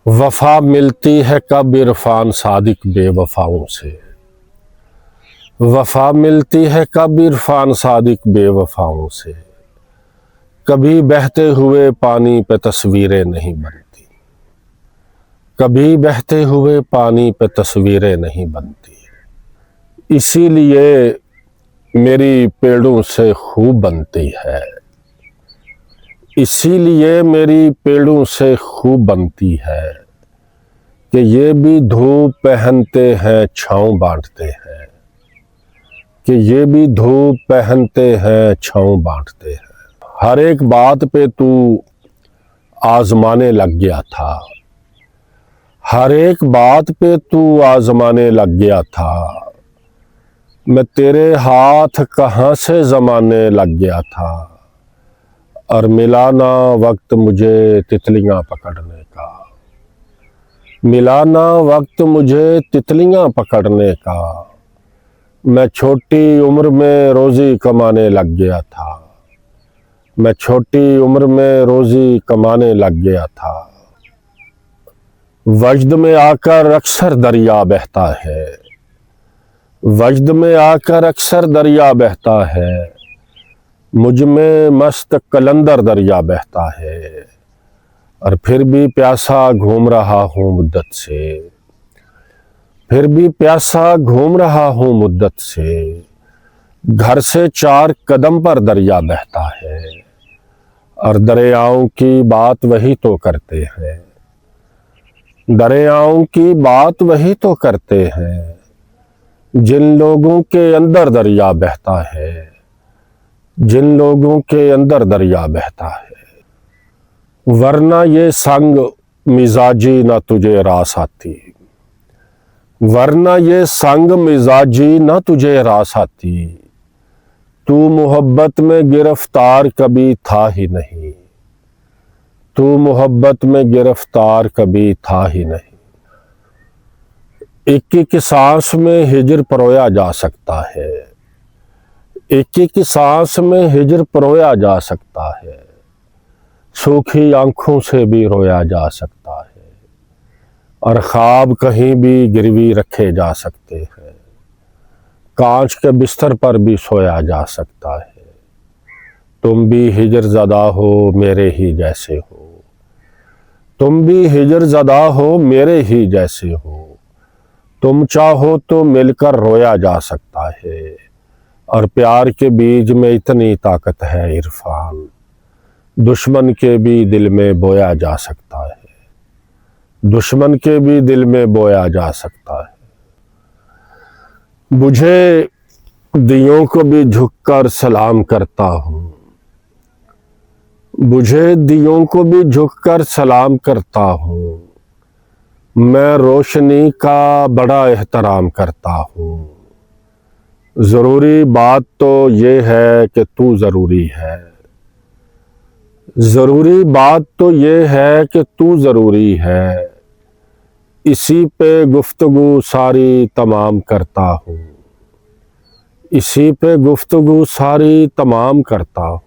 وفا ملتی ہے کب عرفان صادق بے وفاؤں سے، وفا ملتی ہے کب عرفان صادق بے وفاؤں سے، کبھی بہتے ہوئے پانی پہ تصویریں نہیں بنتی، کبھی بہتے ہوئے پانی پہ تصویریں نہیں بنتی، اسی لیے میری پیڑوں سے خوب بنتی ہے، اسی لیے میری پیڑوں سے خوب بنتی ہے کہ یہ بھی دھوپ پہنتے ہیں چھاؤں بانٹتے ہیں، کہ یہ بھی دھوپ پہنتے ہیں چھاؤں بانٹتے ہیں۔ ہر ایک بات پہ تو آزمانے لگ گیا تھا، ہر ایک بات پہ تو آزمانے لگ گیا تھا، میں تیرے ہاتھ کہاں سے زمانے لگ گیا تھا، اور ملا نہ وقت مجھے تتلیاں پکڑنے کا، ملا نہ وقت مجھے تتلیاں پکڑنے کا، میں چھوٹی عمر میں روزی کمانے لگ گیا تھا، میں چھوٹی عمر میں روزی کمانے لگ گیا تھا۔ وجد میں آ کر اکثر دریا بہتا ہے، وجد میں آ کر اکثر دریا بہتا ہے، مجھ میں مست قلندر دریا بہتا ہے، اور پھر بھی پیاسا گھوم رہا ہوں مدت سے، پھر بھی پیاسا گھوم رہا ہوں مدت سے، گھر سے 4 قدم پر دریا بہتا ہے، اور دریاؤں کی بات وہی تو کرتے ہیں، دریاؤں کی بات وہی تو کرتے ہیں، جن لوگوں کے اندر دریا بہتا ہے، جن لوگوں کے اندر دریا بہتا ہے۔ ورنہ یہ سنگ مزاجی نہ تجھے راس آتی، ورنہ یہ سنگ مزاجی نہ تجھے راس آتی، تو محبت میں گرفتار کبھی تھا ہی نہیں، تو محبت میں گرفتار کبھی تھا ہی نہیں۔ ایک ایک سانس میں ہجر پرویا جا سکتا ہے، ایک ایک سانس میں ہجر پرویا جا سکتا ہے، سوکھی آنکھوں سے بھی رویا جا سکتا ہے، اور خواب کہیں بھی گروی رکھے جا سکتے ہیں، کانچ کے بستر پر بھی سویا جا سکتا ہے۔ تم بھی ہجر زدہ ہو میرے ہی جیسے ہو، تم بھی ہجر زدہ ہو میرے ہی جیسے ہو، تم چاہو تو مل کر رویا جا سکتا ہے، اور پیار کے بیج میں اتنی طاقت ہے عرفان، دشمن کے بھی دل میں بویا جا سکتا ہے، دشمن کے بھی دل میں بویا جا سکتا ہے۔ بجھے دیوں کو بھی جھک کر سلام کرتا ہوں، بجھے دیوں کو بھی جھک کر سلام کرتا ہوں، میں روشنی کا بڑا احترام کرتا ہوں، ضروری بات تو یہ ہے کہ تو ضروری ہے، ضروری بات تو یہ ہے کہ تو ضروری ہے، اسی پہ گفتگو ساری تمام کرتا ہوں، اسی پہ گفتگو ساری تمام کرتا ہوں۔